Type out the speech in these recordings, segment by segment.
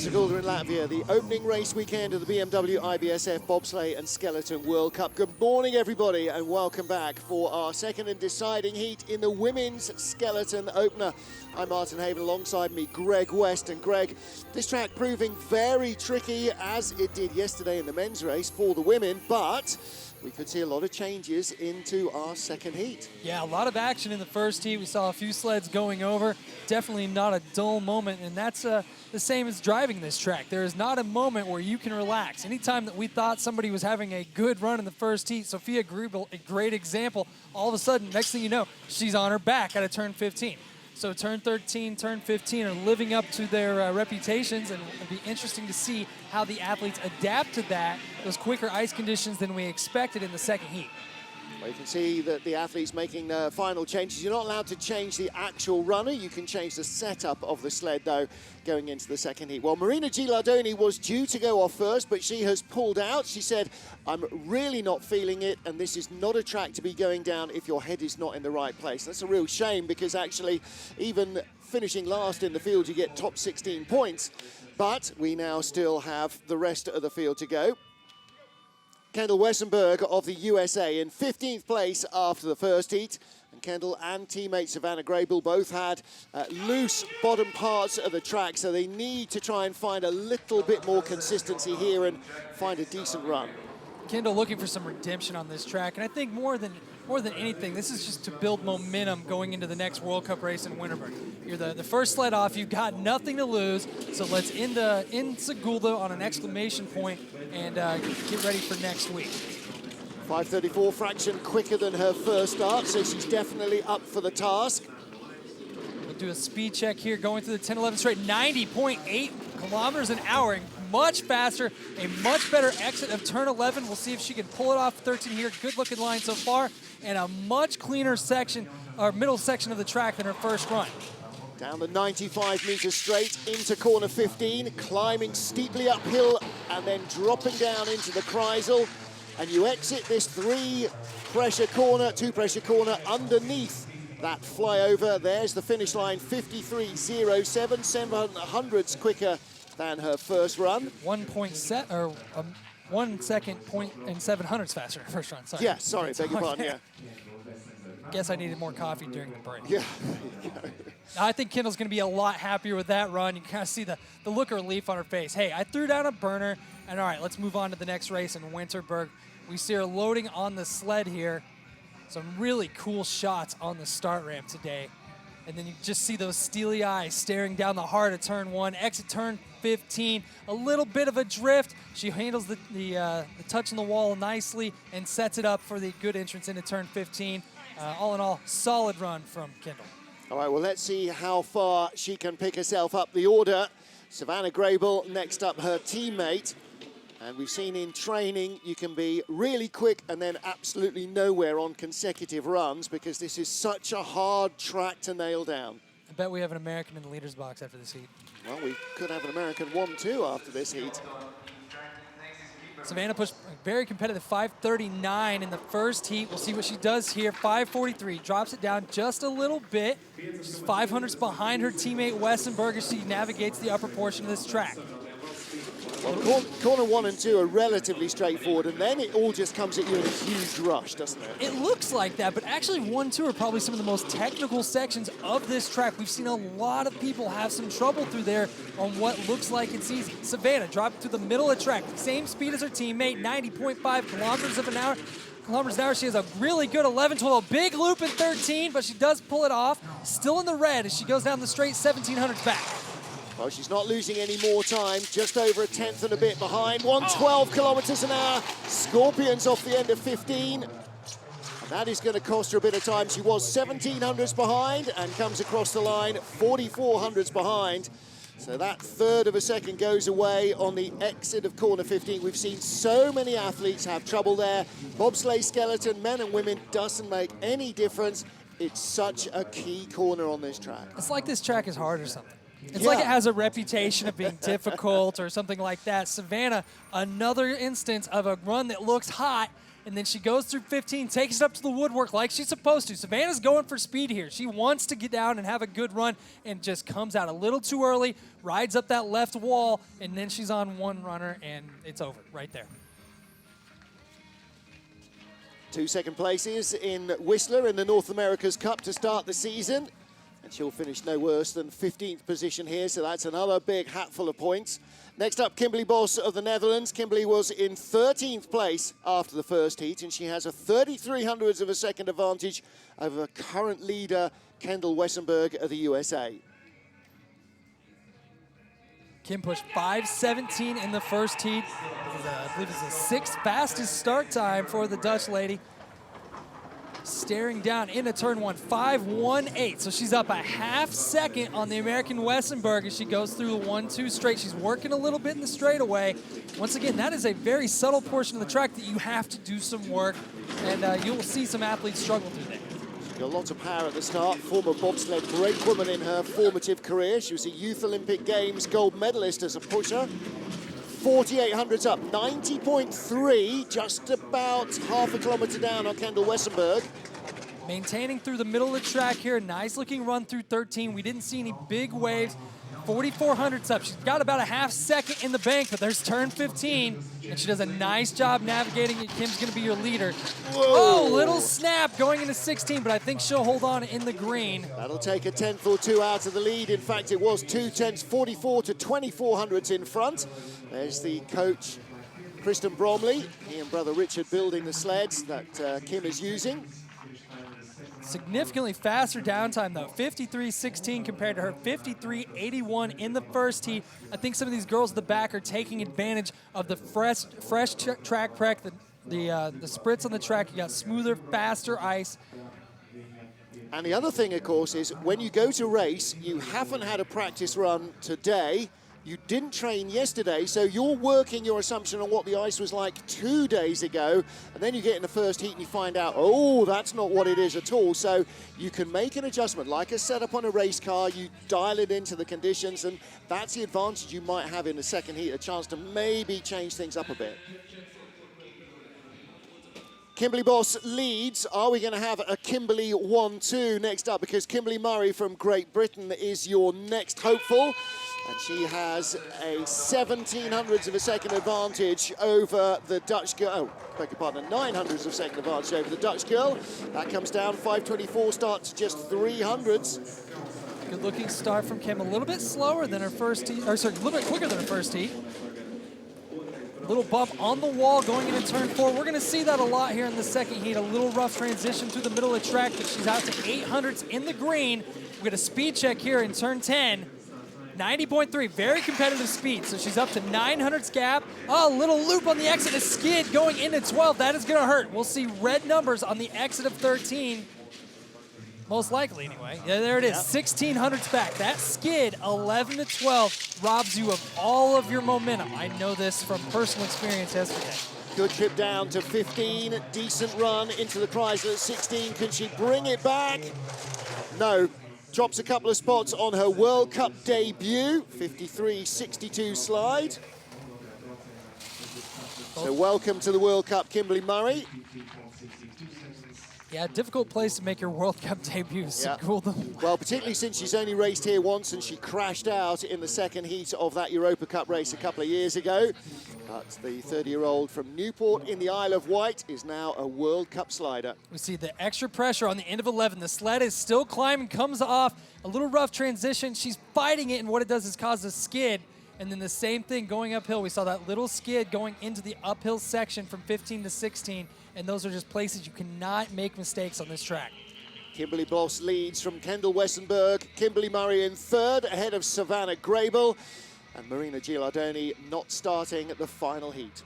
Sigulda in Latvia, the opening race weekend of the BMW IBSF Bobsleigh and Skeleton World Cup. Good morning, everybody, and welcome back for our second and deciding heat in the women's skeleton opener. I'm Martin Haven, alongside me, Greg West. And Greg, this track proving very tricky, as it did yesterday in the men's race for the women, but we could see a lot of changes into our second heat. Yeah, a lot of action in the first heat. We saw a few sleds going over. Definitely not a dull moment, and that's the same as driving this track. There is not a moment where you can relax. Anytime that we thought somebody was having a good run in the first heat, Sofia Greipel, a great example, all of a sudden, next thing you know, she's on her back out of turn 15. So turn 13, turn 15 are living up to their reputations, and it'll be interesting to see how the athletes adapt to that, those quicker ice conditions than we expected in the second heat. Well, you can see that the athletes making the final changes. You're not allowed to change the actual runner. You can change the setup of the sled, though, going into the second heat. Well, Marina Gilardoni was due to go off first, but she has pulled out. She said, I'm really not feeling it, and this is not a track to be going down if your head is not in the right place. That's a real shame, because actually, even finishing last in the field, you get top 16 points. But we now still have the rest of the field to go. Kendall Westenberg of the USA in 15th place after the first heat. And Kendall and teammate Savannah Gray both had loose bottom parts of the track, so they need to try and find a little bit more consistency here and find a decent run. Kendall looking for some redemption on this track, and I think more than anything, this is just to build momentum going into the next World Cup race in Winterberg. You're the first sled off, you've got nothing to lose, so let's end in Sigulda on an exclamation point and get ready for next week. 5:34 fraction quicker than her first start, so she's definitely up for the task. We'll do a speed check here, going through the 10-11 straight, 90.8 kilometers an hour, and much faster, a much better exit of turn 11. We'll see if she can pull it off 13 here. Good looking line so far, and a much cleaner section, or middle section of the track than her first run. Down the 95-meter straight into corner 15, climbing steeply uphill and then dropping down into the Kreisel. And you exit this two pressure corner underneath that flyover. There's the finish line, 53.07, 700ths quicker than her first run. 1 second point and 700ths faster her first run. Sorry. Yeah, sorry, beg your pardon, yeah. Guess I needed more coffee during the break. Yeah. I think Kendall's going to be a lot happier with that run. You can kind of see the look of relief on her face. Hey, I threw down a burner, and all right, let's move on to the next race in Winterberg. We see her loading on the sled here. Some really cool shots on the start ramp today. And then you just see those steely eyes staring down the heart of turn 1. Exit turn 15, a little bit of a drift. She handles the touch on the wall nicely and sets it up for the good entrance into turn 15. All in all, solid run from Kendall. All right, well, let's see how far she can pick herself up the order. Savannah Greipel next up, her teammate. And we've seen in training, you can be really quick and then absolutely nowhere on consecutive runs, because this is such a hard track to nail down. I bet we have an American in the leader's box after this heat. Well, we could have an American 1-2 after this heat. Savannah pushed very competitive, 5:39 in the first heat. We'll see what she does here. 5:43, drops it down just a little bit. She's 500ths behind her teammate Westenberg as she navigates the upper portion of this track. Well, corner 1 and 2 are relatively straightforward, and then it all just comes at you in a huge rush, doesn't it? It looks like that, but actually 1, 2 are probably some of the most technical sections of this track. We've seen a lot of people have some trouble through there on what looks like it's easy. Savannah dropped through the middle of the track, same speed as her teammate, 90.5 kilometers an hour. She has a really good 11-12, a big loop in 13, but she does pull it off. Still in the red as she goes down the straight, 1700s back. Well, she's not losing any more time, just over a tenth and a bit behind. 112 kilometers an hour. Scorpions off the end of 15. And that is going to cost her a bit of time. She was 1700s behind and comes across the line 4400s behind. So that third of a second goes away on the exit of corner 15. We've seen so many athletes have trouble there. Bobsleigh skeleton, men and women, doesn't make any difference. It's such a key corner on this track. It's like this track is hard or something. It's like it has a reputation of being difficult or something like that. Savannah, another instance of a run that looks hot, and then she goes through 15, takes it up to the woodwork like she's supposed to. Savannah's going for speed here. She wants to get down and have a good run and just comes out a little too early, rides up that left wall, and then she's on one runner, and it's over right there. 2 second places in Whistler in the North America's Cup to start the season. And she'll finish no worse than 15th position here, so that's another big hatful of points. Next up, Kimberly Bos of the Netherlands. Kimberly was in 13th place after the first heat, and she has a 33 hundredths of a second advantage over current leader Kendall Westenberg of the USA. Kim pushed 5:17 in the first heat. I believe it's the 6th fastest start time for the Dutch lady. Staring down into turn 1, 5:18. So she's up a half second on the American Westenberg as she goes through the 1-2 straight. She's working a little bit in the straightaway. Once again, that is a very subtle portion of the track that you have to do some work, and you will see some athletes struggle through there. Got lots of power at the start. Former bobsled brakewoman in her formative career. She was a Youth Olympic Games gold medalist as a pusher. 48 hundredths up, 90.3, just about half a kilometer down on Kendall Westenberg. Maintaining through the middle of the track here. Nice looking run through 13. We didn't see any big waves. 44 hundredths up. She's got about a half second in the bank, but there's turn 15, and she does a nice job navigating it. Kim's going to be your leader. Whoa. Oh, little snap going into 16, but I think she'll hold on in the green. That'll take a tenth or two out of the lead. In fact, it was 2 tenths, 44 to 24 hundredths in front. There's the coach, Kristen Bromley. He and brother Richard building the sleds that Kim is using. Significantly faster downtime, though. 53.16 compared to her 53.81 in the first heat. I think some of these girls at the back are taking advantage of the fresh track prep, the spritz on the track. You got smoother, faster ice. And the other thing, of course, is when you go to race, you haven't had a practice run today. You didn't train yesterday, so you're working your assumption on what the ice was like 2 days ago, and then you get in the first heat and you find out, oh, that's not what it is at all. So you can make an adjustment, like a setup on a race car, you dial it into the conditions, and that's the advantage you might have in the second heat, a chance to maybe change things up a bit. Kimberly Bos leads. Are we going to have a Kimberly 1-2 next up? Because Kimberly Murray from Great Britain is your next hopeful. And she has a 17 hundredths of a second advantage over the Dutch girl. Oh, beg your pardon, 9 hundredths of a second advantage over the Dutch girl. That comes down, 5:24 start to just 3 hundredths. Good looking start from Kim. A little bit slower than her first heat, or sorry, a little bit quicker than her first heat. Little bump on the wall going into turn 4. We're going to see that a lot here in the second heat. A little rough transition through the middle of the track, but she's out to 8 hundredths in the green. We get a speed check here in turn 10. 90.3, very competitive speed. So she's up to 9 hundredths gap. Oh, little loop on the exit, a skid going into 12. That is going to hurt. We'll see red numbers on the exit of 13. Most likely, anyway. Yeah, there it is, 16 hundredths back. That skid, 11 to 12, robs you of all of your momentum. I know this from personal experience yesterday. Good trip down to 15, decent run into the Chrysler at 16. Can she bring it back? No. Drops a couple of spots on her World Cup debut, 53.62 slide. So welcome to the World Cup, Kimberly Murray. Yeah, difficult place to make your World Cup debut, Sigulda. Well, particularly since she's only raced here once and she crashed out in the second heat of that Europa Cup race a couple of years ago. But the 30-year-old from Newport in the Isle of Wight is now a World Cup slider. We see the extra pressure on the end of 11. The sled is still climbing, comes off, a little rough transition. She's fighting it, and what it does is cause a skid. And then the same thing going uphill. We saw that little skid going into the uphill section from 15 to 16. And those are just places you cannot make mistakes on this track. Kimberly Bos leads from Kendall Westenberg. Kimberly Murray in third, ahead of Savannah Greipel. And Marina Gilardoni not starting at the final heat.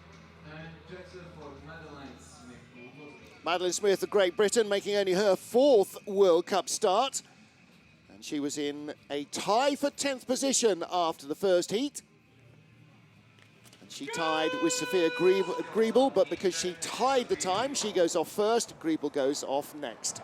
Madeline Smith of Great Britain making only her 4th World Cup start. And she was in a tie for 10th position after the first heat. She tied with Sofia Greipel, but because she tied the time, she goes off first. Greipel goes off next.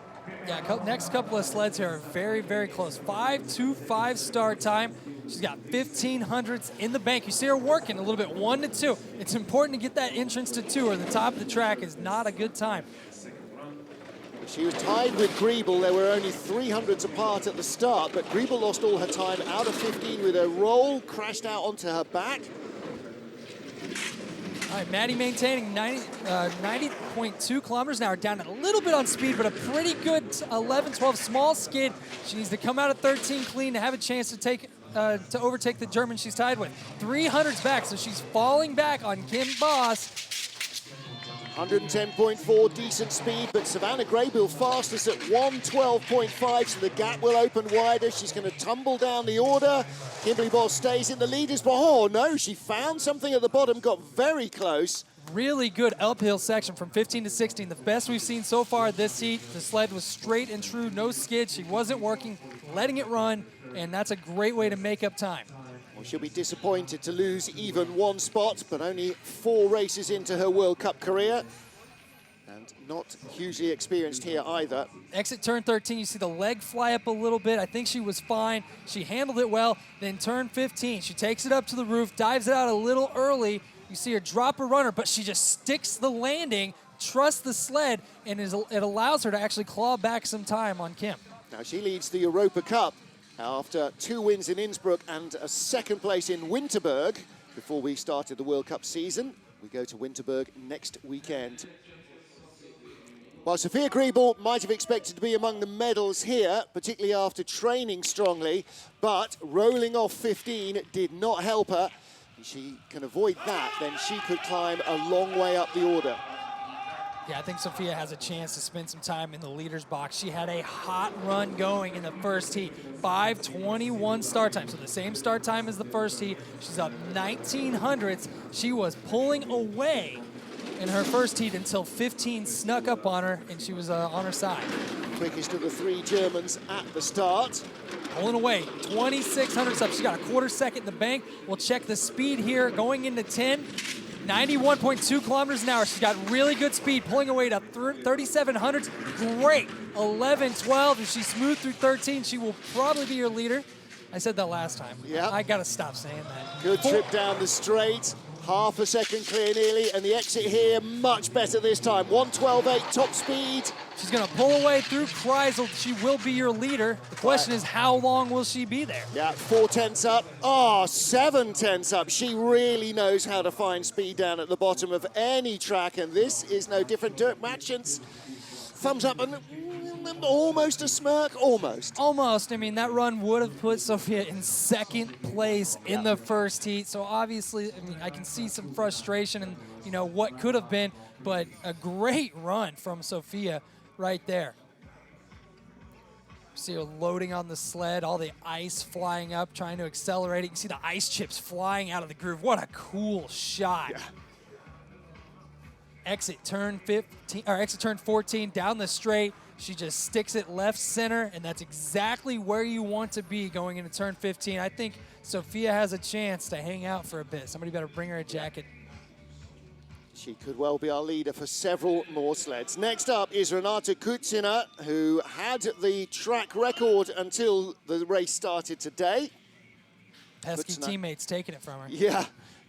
Yeah, next couple of sleds here are very, very close. 5:25 start time. She's got 1500s in the bank. You see her working a little bit, 1 to 2. It's important to get that entrance to 2, or the top of the track is not a good time. She was tied with Greipel. There were only 300s apart at the start, but Greipel lost all her time out of 15 with a roll, crashed out onto her back. All right, Madi maintaining 90.2 kilometers an hour, down a little bit on speed, but a pretty good 11-12 small skid. She needs to come out at 13 clean to have a chance to overtake the German she's tied with. 300s back, so she's falling back on Kim Boss. 110.4, decent speed, but Savannah Greipel fastest at 112.5, so the gap will open wider. She's going to tumble down the order. Kimberly Boss stays in the leaders, but oh no, she found something at the bottom, got very close. Really good uphill section from 15 to 16, the best we've seen so far this heat. The sled was straight and true, no skid. She wasn't working, letting it run, and that's a great way to make up time. Well, she'll be disappointed to lose even 1 spot, but only 4 races into her World Cup career. And not hugely experienced here either. Exit turn 13, you see the leg fly up a little bit. I think she was fine. She handled it well. Then turn 15, she takes it up to the roof, dives it out a little early. You see her drop her runner, but she just sticks the landing, trusts the sled, and it allows her to actually claw back some time on Kim. Now she leads the Europa Cup after 2 wins in Innsbruck and a 2nd place in Winterberg before we started the World Cup season. We go to Winterberg next weekend. While Sofia Greipel might have expected to be among the medals here, particularly after training strongly, but rolling off 15 did not help her. If she can avoid that, then she could climb a long way up the order. Yeah, I think Sofia has a chance to spend some time in the leader's box. She had a hot run going in the first heat. 5:21 start time, so the same start time as the first heat. She's up 1900s. She was pulling away in her first heat until 15 snuck up on her, and she was on her side. Quickest of the 3 Germans at the start. Pulling away, 2600s up. She's got a 1/4 second in the bank. We'll check the speed here going into 10. 91.2 kilometers an hour. She's got really good speed, pulling away to 3700s. Great, 11-12. If she smooth through 13, she will probably be your leader. I said that last time. Yeah. I gotta stop saying that. Good trip down the straight. Half a second clear nearly, and the exit here much better this time. 1:12.8 top speed. She's gonna pull away through Kreisel. She will be your leader. The question is, how long will she be there? Yeah, 4/10 up. Oh, 7/10 up. She really knows how to find speed down at the bottom of any track, and this is no different. Dirk Matchens, thumbs up and almost a smirk, almost. Almost. I mean, that run would have put Sofia in 2nd place in the first heat. So obviously, I mean, I can see some frustration and, you know, what could have been, but a great run from Sofia right there. See her loading on the sled, all the ice flying up, trying to accelerate it. You can see the ice chips flying out of the groove. What a cool shot. Yeah. Exit turn 15, or exit turn 14 down the straight. She just sticks it left center, and that's exactly where you want to be going into turn 15. I think Sofia has a chance to hang out for a bit. Somebody better bring her a jacket. She could well be our leader for several more sleds. Next up is Renate Kutsina, who had the track record until the race started today. Pesky Kutsina, teammates taking it from her. Yeah,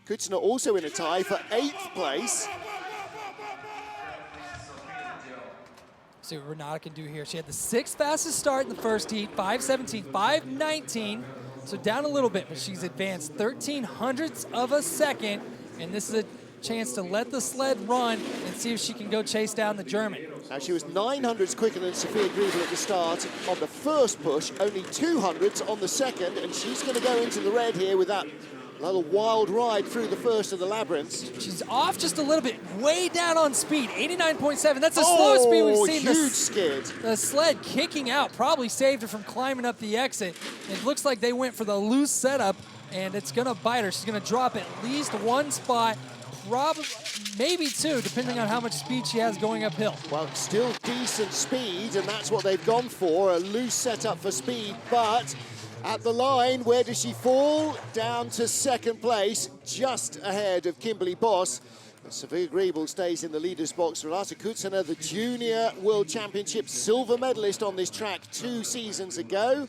Kutsina also in a tie for 8th place. See what Renate can do here. She had the 6th fastest start in the first heat, 5:17, 5:19. So down a little bit, but she's advanced 1300ths of a second, and this is a chance to let the sled run and see if she can go chase down the German. Now she was 900ths quicker than Sofia Greipel at the start on the first push, only 200ths on the second, and she's going to go into the red here with that little wild ride through the first of the labyrinths. She's off just a little bit, way down on speed, 89.7. That's the slowest speed we've seen. Huge skid. The sled kicking out probably saved her from climbing up the exit. It looks like they went for the loose setup, and it's going to bite her. She's going to drop at least 1 spot, probably maybe 2, depending on how much speed she has going uphill. Well, still decent speed, and that's what they've gone for, a loose setup for speed, but at the line, where does she fall? Down to 2nd place, just ahead of Kimberly Boss. Sofia Greipel stays in the leader's box. Renate Kutsina, the Junior World Championship silver medalist on this track 2 seasons ago.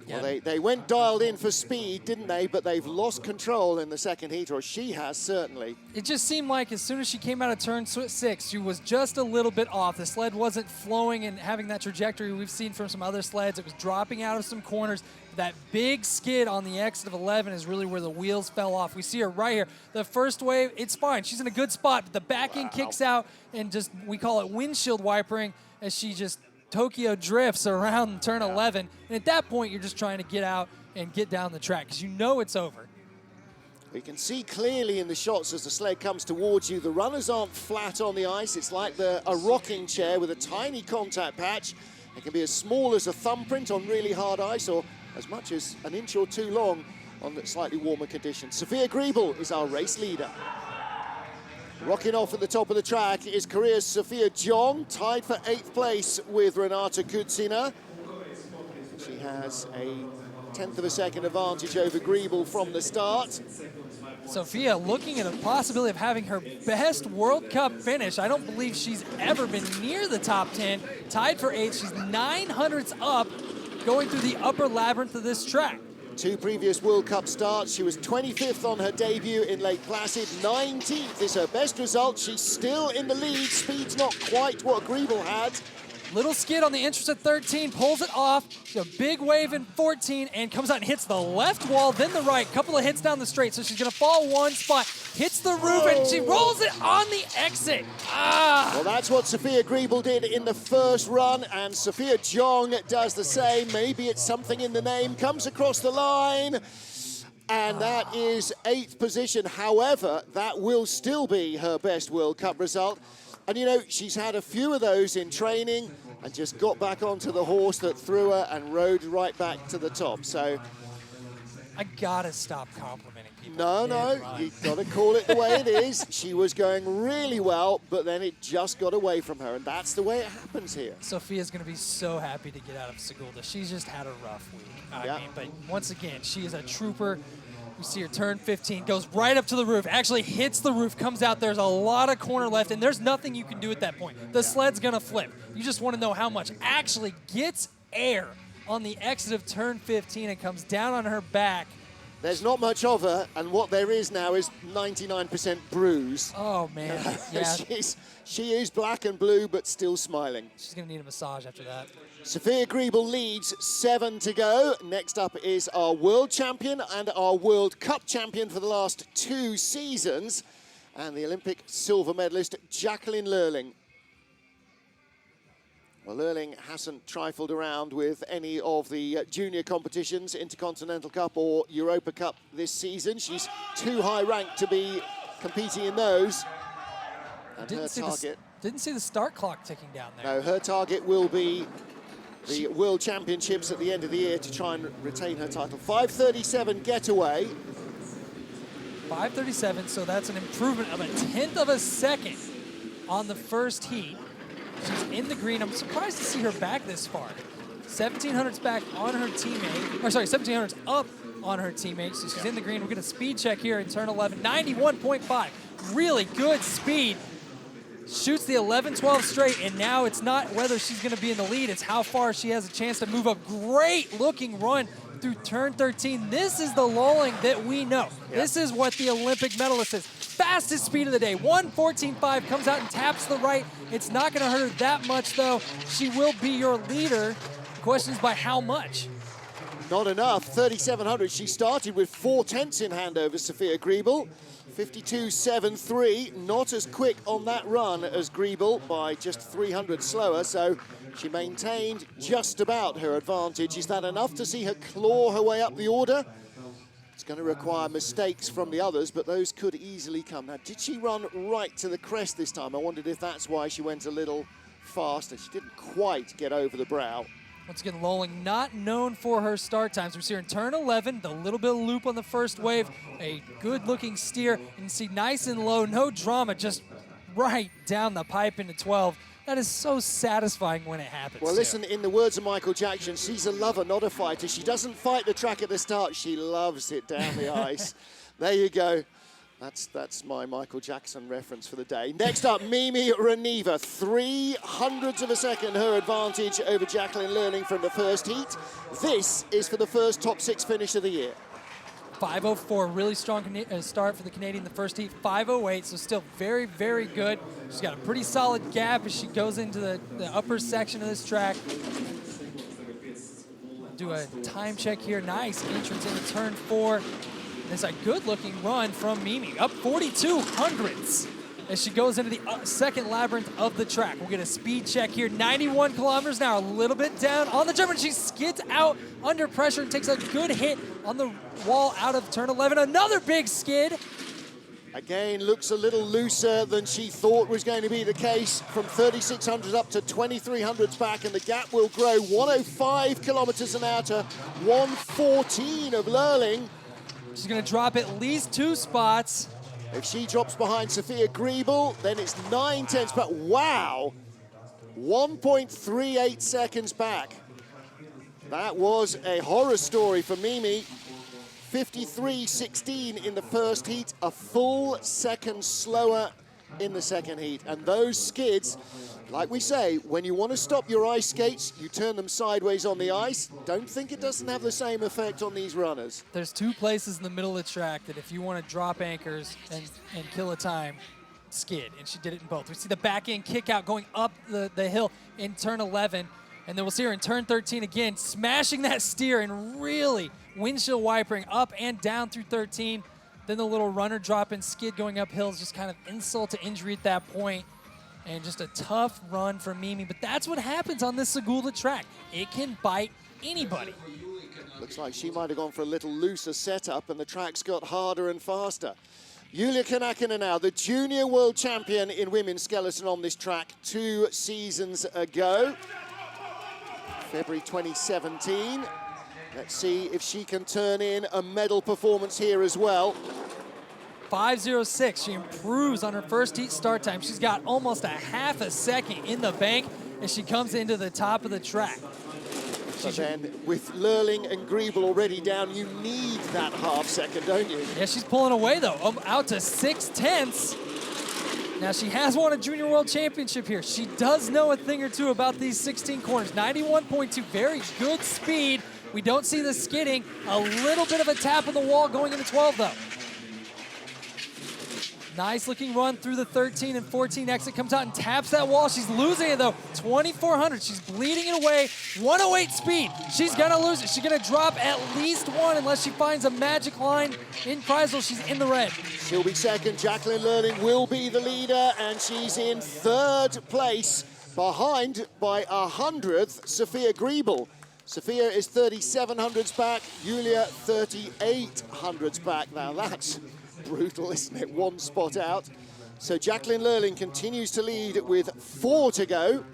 Well, they went dialed in for speed, didn't they? But they've lost control in the second heat, or she has certainly. It just seemed like as soon as she came out of turn 6, she was just a little bit off. The sled wasn't flowing and having that trajectory we've seen from some other sleds. It was dropping out of some corners. That big skid on the exit of 11 is really where the wheels fell off. We see her right here. The first wave, it's fine. She's in a good spot, but the back end kicks out and just, we call it windshield wipering, as she just Tokyo drifts around turn 11. And at that point, you're just trying to get out and get down the track because you know it's over. We can see clearly in the shots as the sled comes towards you, the runners aren't flat on the ice. It's like a rocking chair with a tiny contact patch. It can be as small as a thumbprint on really hard ice or as much as an inch or two long on the slightly warmer conditions. Sofia Greipel is our race leader. Rocking off at the top of the track is Korea's Sofia Jong, tied for 8th place with Renate Kutsina. She has a 1/10 of a second advantage over Greipel from the start. Sofia looking at a possibility of having her best World Cup finish. I don't believe she's ever been near the top 10. Tied for 8th, she's 900ths up, going through the upper labyrinth of this track. 2 previous World Cup starts. She was 25th on her debut in Lake Placid. 19th is her best result. She's still in the lead. Speed's not quite what Greipel had. Little skid on the entrance at 13, pulls it off. A big wave in 14 and comes out and hits the left wall, then the right. Couple of hits down the straight, so she's gonna fall one spot. Hits the roof and she rolls it on the exit. Well, that's what Sofia Greipel did in the first run, and Sofia Jong does the same. Maybe it's something in the name. Comes across the line, and that is 8th position. However, that will still be her best World Cup result. And you know, she's had a few of those in training and just got back onto the horse that threw her and rode right back to the top. So I gotta stop complimenting people. No, you gotta call it the way it is. She was going really well, but then it just got away from her, and that's the way it happens here. Sofia's gonna be so happy to get out of Sigulda. She's just had a rough week. I mean, but once again, she is a trooper. We see her turn 15, goes right up to the roof, actually hits the roof, comes out. There's a lot of corner left, and there's nothing you can do at that point. The sled's gonna flip. You just wanna know how much. Actually gets air on the exit of turn 15 and comes down on her back. There's not much of her, and what there is now is 99% bruise. Oh, man. Yeah. She is black and blue, but still smiling. She's gonna need a massage after that. Sofia Greipel leads, 7 to go. Next up is our world champion and our World Cup champion for the last 2 seasons, and the Olympic silver medalist, Jacqueline Lurling. Well, Lurling hasn't trifled around with any of the junior competitions, Intercontinental Cup or Europa Cup this season. She's too high ranked to be competing in those. And her target... Didn't see the start clock ticking down there. No, her target will be the World Championships at the end of the year to try and retain her title. 5:37 getaway. 5:37, so that's an improvement of a 1/10 of a second on the first heat. She's in the green. I'm surprised to see her back this far. 1700s back on her teammate, or sorry, 1700s up on her teammate, so she's in the green. We're gonna speed check here in turn 11, 91.5. Really good speed. Shoots the 11-12 straight, and now it's not whether she's gonna be in the lead, it's how far she has a chance to move up. Great looking run through turn 13. This is the lulling that we know. Yep. This is what the Olympic medalist is. Fastest speed of the day, 1:14.5, comes out and taps the right. It's not gonna hurt her that much though. She will be your leader. The question is by how much? Not enough, 3,700. She started with 4/10 in hand over Sofia Greipel. 52.73, not as quick on that run as Greipel, by just 300 slower, so she maintained just about her advantage. Is that enough to see her claw her way up the order? It's going to require mistakes from the others, but those could easily come. Now, did she run right to the crest this time? I wondered if that's why she went a little faster. She didn't quite get over the brow. Once again, Lolling not known for her start times. We see her in turn 11, the little bit of loop on the first wave, a good-looking steer. You can see nice and low, no drama, just right down the pipe into 12. That is so satisfying when it happens. Well, listen, in the words of Michael Jackson, she's a lover, not a fighter. She doesn't fight the track at the start. She loves it down the ice. There you go. That's my Michael Jackson reference for the day. Next up, Mimi Reneva, 300ths of a second her advantage over Jacqueline Learning from the first heat. This is for the first top 6 finish of the year. 5:04, really strong start for the Canadian in the first heat. 5:08, so still very, very good. She's got a pretty solid gap as she goes into the upper section of this track. Do a time check here. Nice entrance into turn 4. It's a good-looking run from Mimi, up 42 hundredths as she goes into the second labyrinth of the track. We'll get a speed check here. 91 kilometers an hour, a little bit down on the jump, and she skids out under pressure and takes a good hit on the wall out of turn 11. Another big skid. Again, looks a little looser than she thought was going to be the case. From 3,600 up to 2,300 back, and the gap will grow. 105 kilometers an hour to 114 of Lurling. She's going to drop at least 2 spots. If she drops behind Sofia Greipel, then it's 9/10, but wow, 1.38 seconds back. That was a horror story for Mimi. 53.16 in the first heat, a full second slower in the second heat. And those skids, like we say, when you want to stop your ice skates, you turn them sideways on the ice. Don't think it doesn't have the same effect on these runners. There's 2 places in the middle of the track that if you want to drop anchors and kill a time, skid, and she did it in both. We see the back end kick out going up the hill in turn 11, and then we'll see her in turn 13 again, smashing that steer and really windshield wipering up and down through 13. Then the little runner drop and skid going uphill is just kind of insult to injury at that point. And just a tough run from Mimi. But that's what happens on this Sigulda track. It can bite anybody. Looks like she might have gone for a little looser setup, and the track's got harder and faster. Yulia Kanakina now, the junior world champion in women's skeleton on this track 2 seasons ago. February 2017. Let's see if she can turn in a medal performance here as well. 5:06, she improves on her first heat start time. She's got almost a half a second in the bank as she comes into the top of the track. But then with Lurling and Greipel already down, you need that half second, don't you? Yeah, she's pulling away though, out to 6/10. Now she has won a junior world championship here. She does know a thing or two about these 16 corners. 91.2, very good speed. We don't see the skidding. A little bit of a tap on the wall going into 12 though. Nice looking run through the 13 and 14 exit, comes out and taps that wall. She's losing it though, 2,400. She's bleeding it away, 108 speed. She's gonna lose it. She's gonna drop at least 1 unless she finds a magic line in Kreisel. She's in the red. She'll be second. Jacqueline Learning will be the leader, and she's in 3rd place, behind by 100th Sofia Greipel. Sofia is 3,700s back, Yulia 3,800s back. Now that's brutal, isn't it? 1 spot out. So Jacqueline Learning continues to lead with 4 to go.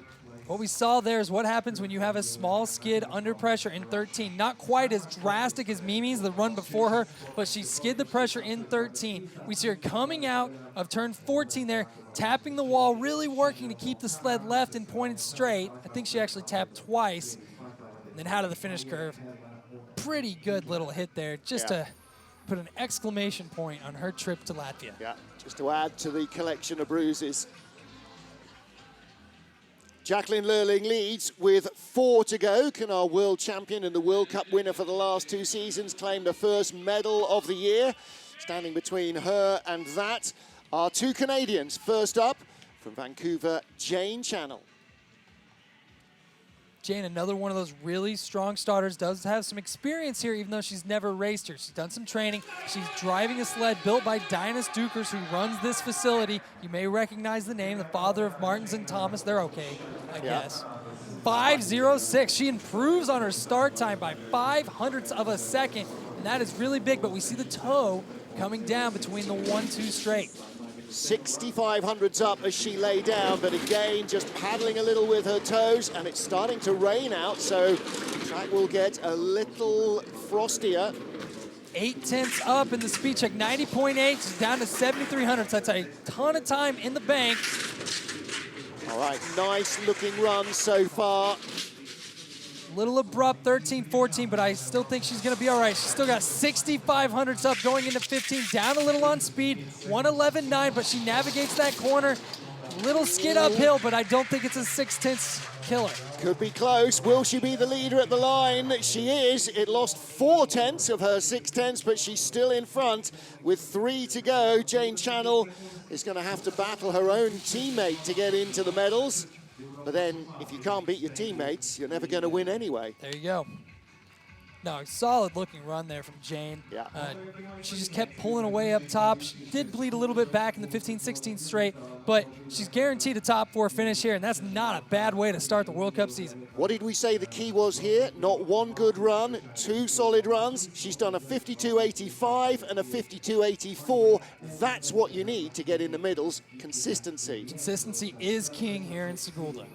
What we saw there is what happens when you have a small skid under pressure in 13. Not quite as drastic as Mimi's, the run before her, but she skid the pressure in 13. We see her coming out of turn 14 there, tapping the wall, really working to keep the sled left and pointed straight. I think she actually tapped twice. And then out to the finish curve. Pretty good little hit there, just to put an exclamation point on her trip to Latvia. Yeah, just to add to the collection of bruises. Jacqueline Learning leads with 4 to go. Can our world champion and the World Cup winner for the last 2 seasons claim the first medal of the year? Standing between her and that are 2 Canadians. First up, from Vancouver, Jane Channel. Jane, another one of those really strong starters, does have some experience here, even though she's never raced here. She's done some training. She's driving a sled built by Dinas Dukers, who runs this facility. You may recognize the name, the father of Martins and Thomas. They're okay, I guess. 5:06. She improves on her start time by 0.05 of a second, and that is really big, but we see the toe coming down between the 1-2 straight. 6,500s up as she lay down, but again, just paddling a little with her toes, and it's starting to rain out, so the track will get a little frostier. 0.8 up in the speed check, 90.8, she's down to 7,300. That's a ton of time in the bank. All right, nice looking run so far. Little abrupt, 13-14, but I still think she's going to be all right. She's still got 6,500s up going into 15, down a little on speed, 111.9, but she navigates that corner. Little skid uphill, but I don't think it's a 6/10 killer. Could be close. Will she be the leader at the line? She is. It lost 4/10 of her 6/10, but she's still in front with 3 to go. Jane Channel is going to have to battle her own teammate to get into the medals. But then, if you can't beat your teammates, you're never going to win anyway. There you go. No, solid looking run there from Jane. Yeah. She just kept pulling away up top. She did bleed a little bit back in the 15-16 straight, but she's guaranteed a top 4 finish here, and that's not a bad way to start the World Cup season. What did we say the key was here? Not one good run, 2 solid runs. She's done a 52.85 and a 52.84. That's what you need to get in the middles, consistency. Consistency is king here in Sigulda.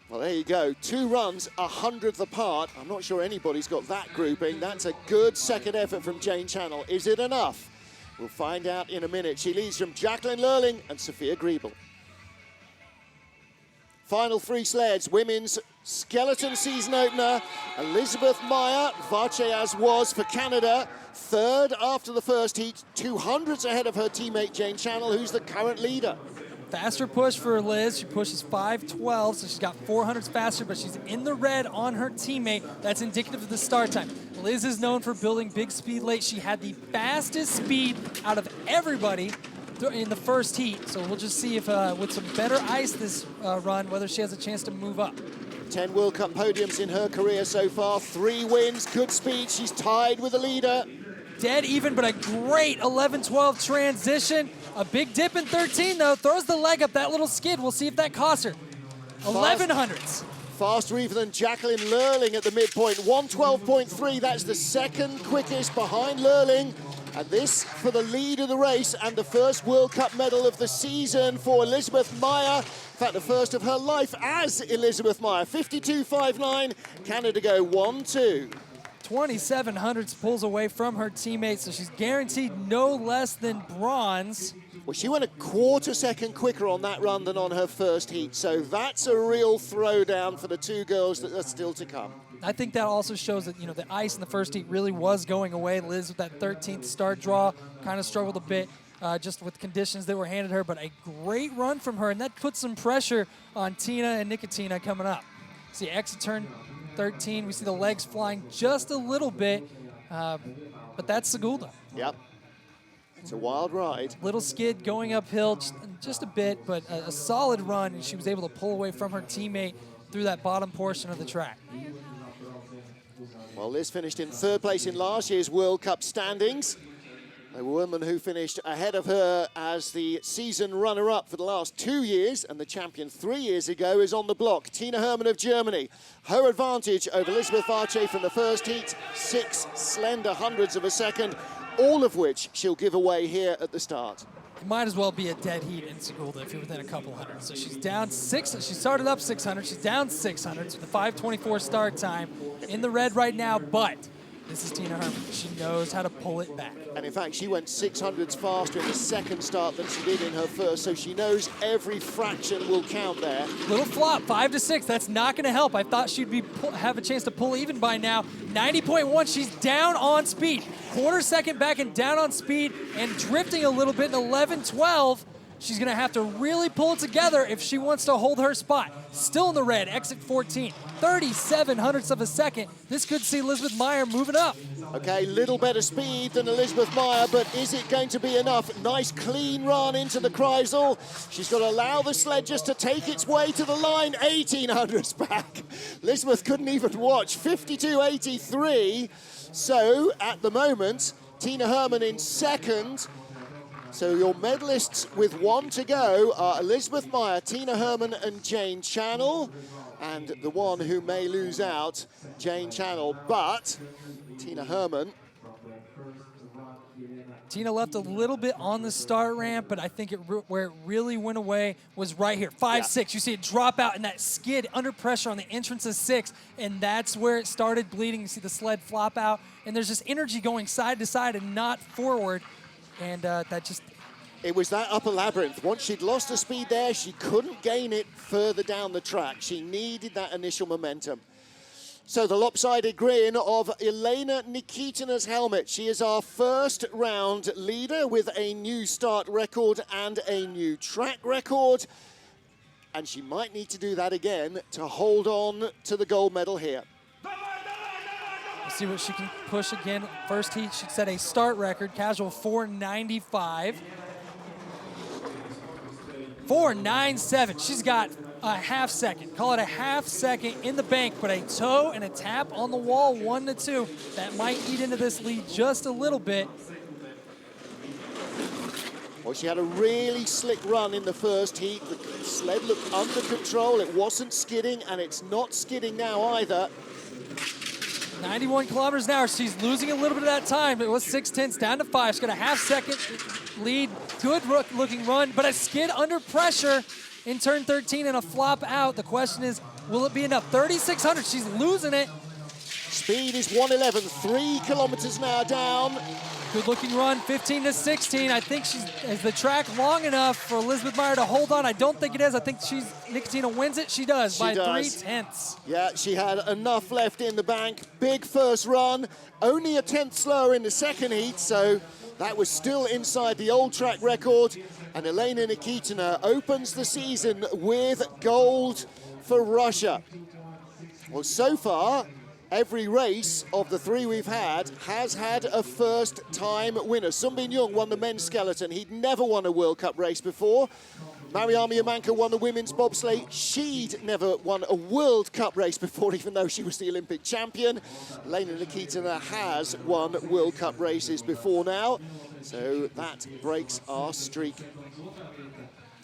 Well, there you go. 2 runs, 100th apart. I'm not sure anybody's got that grouping. That's a good second effort from Jane Channel. Is it enough? We'll find out in a minute. She leads from Jacqueline Lurling and Sofia Greipel. Final 3 sleds, women's skeleton season opener. Elizabeth Meyer, Vace as was for Canada. 3rd after the first heat, 200s ahead of her teammate Jane Channel, who's the current leader. Faster push for Liz. She pushes 5:12, so she's got 400s faster, but she's in the red on her teammate. That's indicative of the start time. Liz is known for building big speed late. She had the fastest speed out of everybody in the first heat, so we'll just see if with some better ice this run, whether she has a chance to move up. 10 World Cup podiums in her career so far, 3 wins, good speed. She's tied with the leader. Dead even, but a great 11-12 transition. A big dip in 13, though. Throws the leg up, that little skid. We'll see if that costs her. 1100s. Faster even than Jacqueline Lurling at the midpoint. 112.3, that's the 2nd quickest behind Lurling. And this for the lead of the race and the first World Cup medal of the season for Elizabeth Meyer. In fact, the first of her life as Elizabeth Meyer. 52.59, Canada go 1-2. 2700s pulls away from her teammates, so she's guaranteed no less than bronze. Well, she went a 1/4 second quicker on that run than on her first heat, so that's a real throwdown for the 2 girls that are still to come. I think that also shows that, the ice in the first heat really was going away. Liz with that 13th start draw kind of struggled a bit just with conditions that were handed her, but a great run from her, and that puts some pressure on Tina and Nicotina coming up. See, exit turn 13, we see the legs flying just a little bit, but that's Sigulda. Yep. It's a wild ride. Little skid going uphill just a bit, but a solid run, and she was able to pull away from her teammate through that bottom portion of the track. Well, Liz finished in 3rd place in last year's World Cup standings. A woman who finished ahead of her as the season runner-up for the last 2 years and the champion 3 years ago is on the block. Tina Hermann of Germany. Her advantage over Elizabeth Vace from the first heat, 6 slender hundredths of a second, all of which she'll give away here at the start. It might as well be a dead heat in Sigulda if you're within a couple hundred. So she's down 6. She started up 600. She's down 600 with a 5:24 start time. In the red right now, but this is Tina Hermann. She knows how to pull it back. And in fact, she went 600s faster in the second start than she did in her first, so she knows every fraction will count there. Little flop, 5 to 6. That's not going to help. I thought she'd have a chance to pull even by now. 90.1. She's down on speed. 1/4 second back and down on speed and drifting a little bit in 11-12. She's going to have to really pull it together if she wants to hold her spot. Still in the red, exit 14. 3700ths of a second. This could see Elizabeth Meyer moving up. Okay, little better speed than Elizabeth Meyer, but is it going to be enough? Nice clean run into the Kreisel. She's got to allow the sled just to take its way to the line. 1800s back. Elizabeth couldn't even watch. 52.83. So at the moment, Tina Hermann in 2nd. So your medalists with 1 to go are Elizabeth Meyer, Tina Hermann, and Jane Channel. And the one who may lose out, Jane Channel, but Tina Hermann. Tina left a little bit on the start ramp, but I think where it really went away was right here, 5-6. You see it drop out and that skid under pressure on the entrance of 6, and that's where it started bleeding. You see the sled flop out, and there's just energy going side to side and not forward. And that just... It was that upper labyrinth. Once she'd lost her speed there, she couldn't gain it further down the track. She needed that initial momentum. So the lopsided grin of Elena Nikitina's helmet. She is our first round leader with a new start record and a new track record. And she might need to do that again to hold on to the gold medal here. We'll see what she can push again. First heat, she set a start record, casual 4:95. 4:97. She's got a half second. Call it a half second in the bank, but a toe and a tap on the wall, 1-2. That might eat into this lead just a little bit. Well, she had a really slick run in the first heat. The sled looked under control. It wasn't skidding, and it's not skidding now either. 91 kilometers an hour. She's losing a little bit of that time. It was 6/10 down to 5. She's got a half second lead. Good looking run, but a skid under pressure in turn 13 and a flop out. The question is, will it be enough? 3,600. She's losing it. Speed is 111, 3 kilometers an hour down. Good looking run, 15-16. I think is the track long enough for Elizabeth Meyer to hold on. I don't think it is. I think Nikitina wins it. She does by 3/10. Yeah, she had enough left in the bank. Big first run, only a 10th slower in the second heat, so that was still inside the old track record. And Elena Nikitina opens the season with gold for Russia. Well, so far, every race of the 3 we've had has had a first-time winner. Sunbin Jung won the men's skeleton. He'd never won a World Cup race before. Mariama Yamanka won the women's bobsleigh. She'd never won a World Cup race before, even though she was the Olympic champion. Elena Nikitina has won World Cup races before now, so that breaks our streak.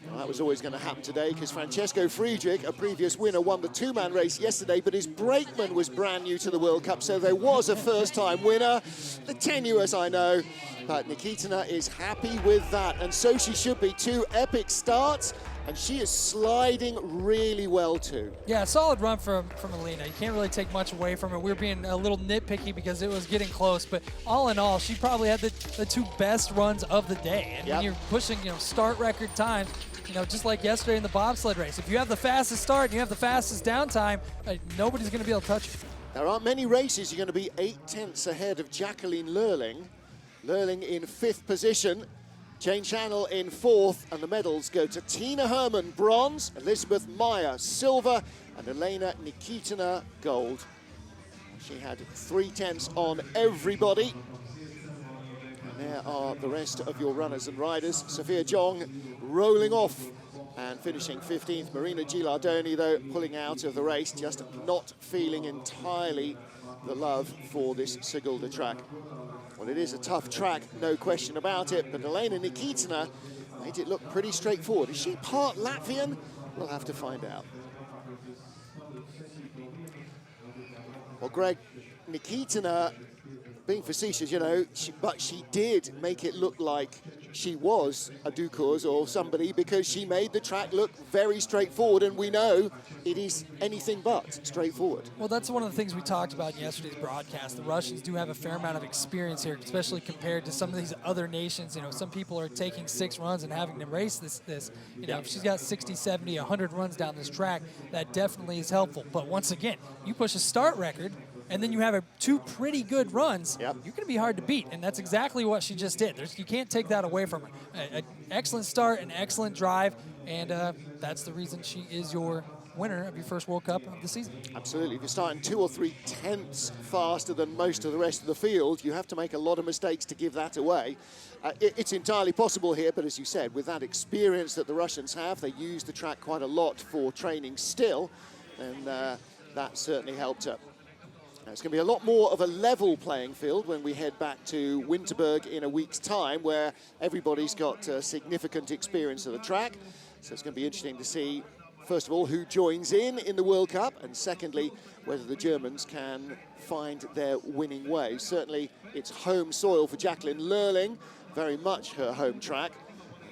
Well, that was always going to happen today because Francesco Friedrich, a previous winner, won the 2-man race yesterday, but his brakeman was brand new to the World Cup, so there was a first-time winner. The tenuous, I know, but Nikitina is happy with that, and so she should be. 2 epic starts, and she is sliding really well too. Yeah, solid run from Elena. You can't really take much away from her. We were being a little nitpicky because it was getting close, but all in all, she probably had the 2 best runs of the day. And when you're pushing, start record times, just like yesterday in the bobsled race. If you have the fastest start and you have the fastest downtime, nobody's going to be able to touch you. There aren't many races you're going to be 8/10 ahead of Jacqueline Lurling. Lurling in 5th position, Jane Channel in 4th, and the medals go to Tina Hermann, bronze, Elizabeth Meyer, silver, and Elena Nikitina, gold. She had 3/10 on everybody. There are the rest of your runners and riders. Sofia Jong rolling off and finishing 15th. Marina Gilardoni, though, pulling out of the race, just not feeling entirely the love for this Sigulda track. Well, it is a tough track, no question about it, but Elena Nikitina made it look pretty straightforward. Is she part Latvian? We'll have to find out. Well, Greg, Nikitina, being facetious, but she did make it look like she was a Dukurs or somebody because she made the track look very straightforward, and we know it is anything but straightforward. Well, that's one of the things we talked about in yesterday's broadcast. The Russians do have a fair amount of experience here, especially compared to some of these other nations. Some people are taking 6 runs and having to race this. If she's got 60, 70, 100 runs down this track, that definitely is helpful. But once again, you push a start record, and then you have 2 pretty good runs, you're going to be hard to beat. And that's exactly what she just did. You can't take that away from her. An excellent start, an excellent drive, and that's the reason she is your winner of your first World Cup of the season. Absolutely. If you're starting 2 or 3 tenths faster than most of the rest of the field, you have to make a lot of mistakes to give that away. It's entirely possible here, but as you said, with that experience that the Russians have, they use the track quite a lot for training still, and that certainly helped her. Now, it's going to be a lot more of a level playing field when we head back to Winterberg in a week's time, where everybody's got significant experience of the track. So it's going to be interesting to see, first of all, who joins in the World Cup, and secondly, whether the Germans can find their winning way. Certainly, it's home soil for Jacqueline Lurling, very much her home track.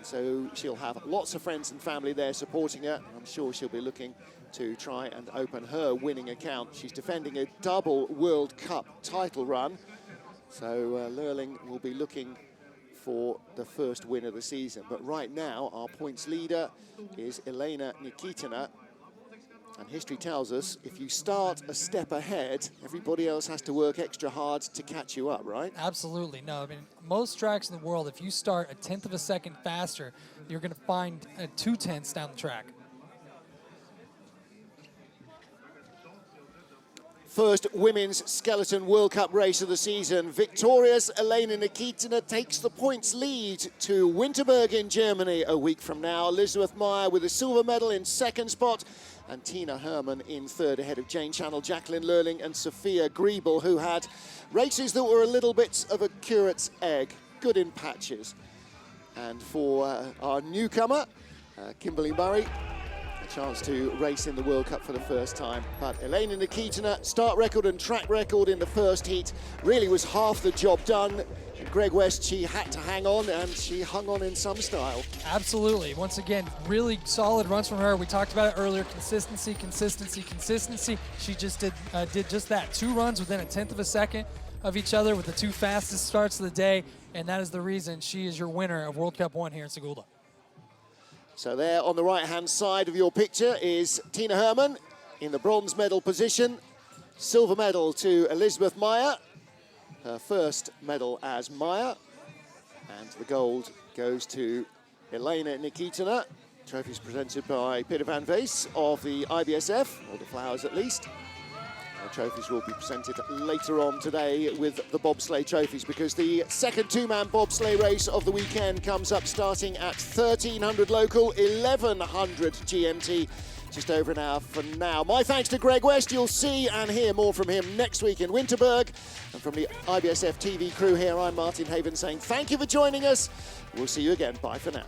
So she'll have lots of friends and family there supporting her. I'm sure she'll be looking to try and open her winning account. She's defending a double World Cup title run. So Lurling will be looking for the first win of the season. But right now, our points leader is Elena Nikitina. And history tells us if you start a step ahead, everybody else has to work extra hard to catch you up, right? Absolutely. No, I mean, most tracks in the world, if you start a tenth of a second faster, you're going to find 2/10 down the track. First Women's Skeleton World Cup race of the season. Victorious Elena Nikitina takes the points lead to Winterberg in Germany a week from now. Elizabeth Meyer with a silver medal in second spot, and Tina Hermann in third ahead of Jane Channel, Jacqueline Lurling and Sofia Greipel, who had races that were a little bit of a curate's egg, good in patches. And for our newcomer, Kimberly Murray, a chance to race in the World Cup for the first time. But Elena Nikitina, start record and track record in the first heat, really was half the job done. Greg West, she had to hang on, and she hung on in some style. Absolutely. Once again, really solid runs from her. We talked about it earlier, consistency, consistency, consistency. She just did just that. 2 runs within a tenth of a second of each other with the 2 fastest starts of the day, and that is the reason she is your winner of World Cup 1 here in Sigulda. So there on the right-hand side of your picture is Tina Hermann in the bronze medal position. Silver medal to Elizabeth Meyer, her first medal as Meyer. And the gold goes to Elena Nikitina. Trophies presented by Peter van Wees of the IBSF, or the Flowers at least. The trophies will be presented later on today with the bobsleigh trophies, because the second 2-man bobsleigh race of the weekend comes up starting at 1300 local, 1100 GMT, just over an hour from now. My thanks to Greg West. You'll see and hear more from him next week in Winterberg. And from the IBSF TV crew here, I'm Martin Haven saying thank you for joining us. We'll see you again. Bye for now.